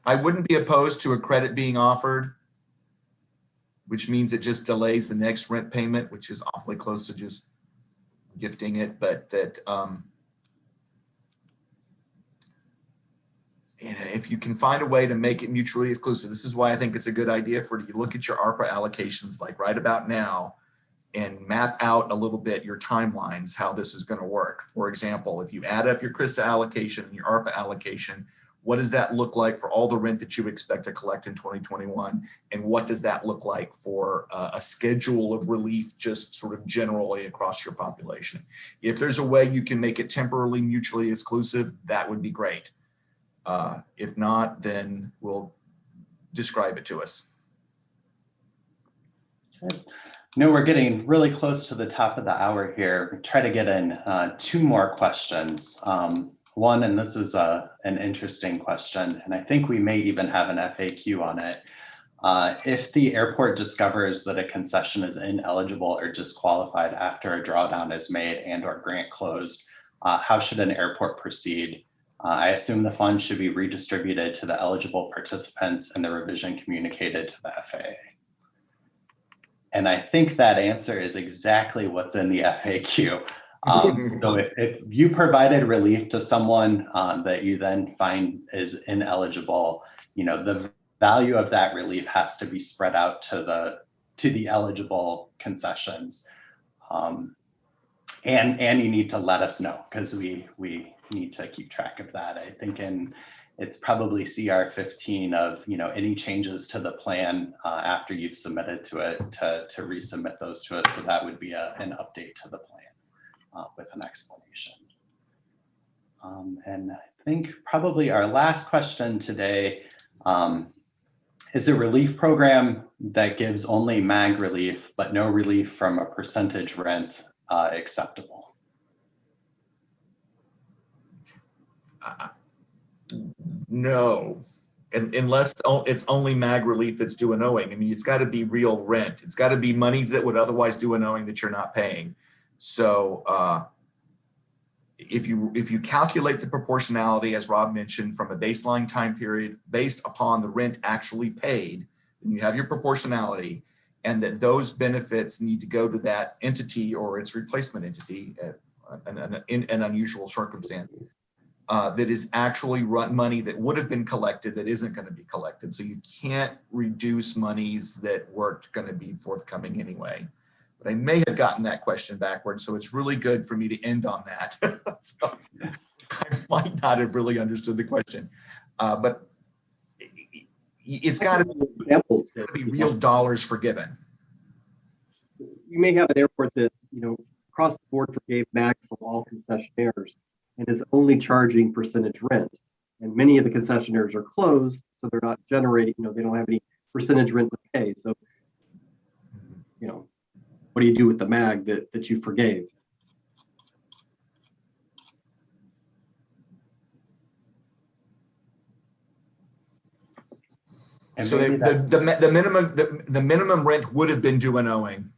I wouldn't be opposed to a credit being offered, which means it just delays the next rent payment, which is awfully close to just gifting it, but that if you can find a way to make it mutually exclusive, this is why I think it's a good idea for you to look at your ARPA allocations like right about now and map out a little bit your timelines, how this is going to work. For example, if you add up your CRRSA allocation and your ARPA allocation, what does that look like for all the rent that you expect to collect in 2021? And what does that look like for a schedule of relief, just sort of generally across your population? If there's a way you can make it temporarily mutually exclusive, that would be great. If not, then we'll describe it to us. Okay. No, we're getting really close to the top of the hour here. We'll try to get in 2 more questions. One, and this is an interesting question, and I think we may even have an FAQ on it. If the airport discovers that a concession is ineligible or disqualified after a drawdown is made and/or grant closed, how should an airport proceed? I assume the funds should be redistributed to the eligible participants and the revision communicated to the FAA. And I think that answer is exactly what's in the FAQ. So if you provided relief to someone that you then find is ineligible, the value of that relief has to be spread out to the eligible concessions. And you need to let us know, because we need to keep track of that. I think it's probably CR 15 of any changes to the plan after you've submitted to it to resubmit those to us. So that would be an update to the plan with an explanation. And think probably our last question today, is a relief program that gives only MAG relief, but no relief from a percentage rent acceptable? No, unless it's only MAG relief that's due and owing. I mean, it's got to be real rent. It's got to be monies that would otherwise due and owing that you're not paying. So if you calculate the proportionality, as Rob mentioned, from a baseline time period based upon the rent actually paid, then you have your proportionality, and that those benefits need to go to that entity or its replacement entity in an unusual circumstance. That is actually money that would have been collected that isn't going to be collected. So you can't reduce monies that weren't going to be forthcoming anyway. But I may have gotten that question backwards, so it's really good for me to end on that. So I might not have really understood the question, but it's got to be real dollars forgiven. You may have an airport that, you know, across the board forgave MAG from all concessionaires and is only charging percentage rent. And many of the concessionaires are closed, so they're not generating, you know, they don't have any percentage rent to pay. So, you know, what do you do with the MAG that you forgave? And so the minimum rent would have been due and owing,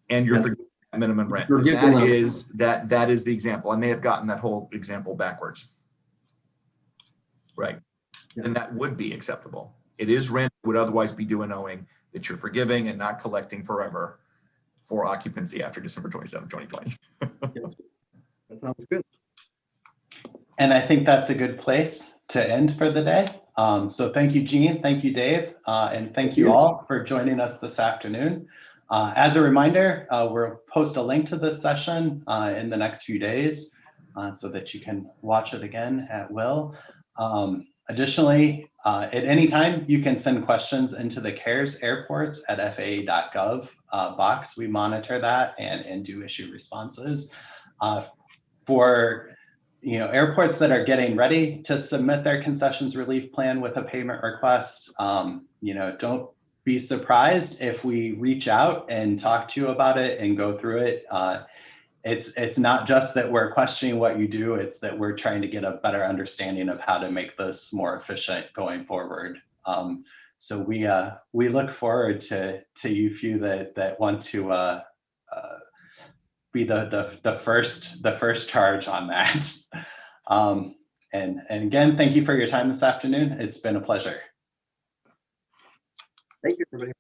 and you're forgiving minimum rent. That is the example. I may have gotten that whole example backwards. Right. Yeah. And that would be acceptable. It is rent would otherwise be due and owing that you're forgiving and not collecting forever for occupancy after December 27, 2020. Yes. That sounds good. And I think that's a good place to end for the day. So thank you, Gene. Thank you, Dave. And thank you all for joining us this afternoon. As a reminder, we'll post a link to this session in the next few days so that you can watch it again at will. Additionally, at any time, you can send questions into the CARES airports at FAA.gov box. We monitor that and do issue responses. For airports that are getting ready to submit their concessions relief plan with a payment request, don't be surprised if we reach out and talk to you about it and go through it. It's not just that we're questioning what you do, it's that we're trying to get a better understanding of how to make this more efficient going forward. So we look forward to you few that want to be the first charge on that. And again, thank you for your time this afternoon. It's been a pleasure. Thank you, everybody.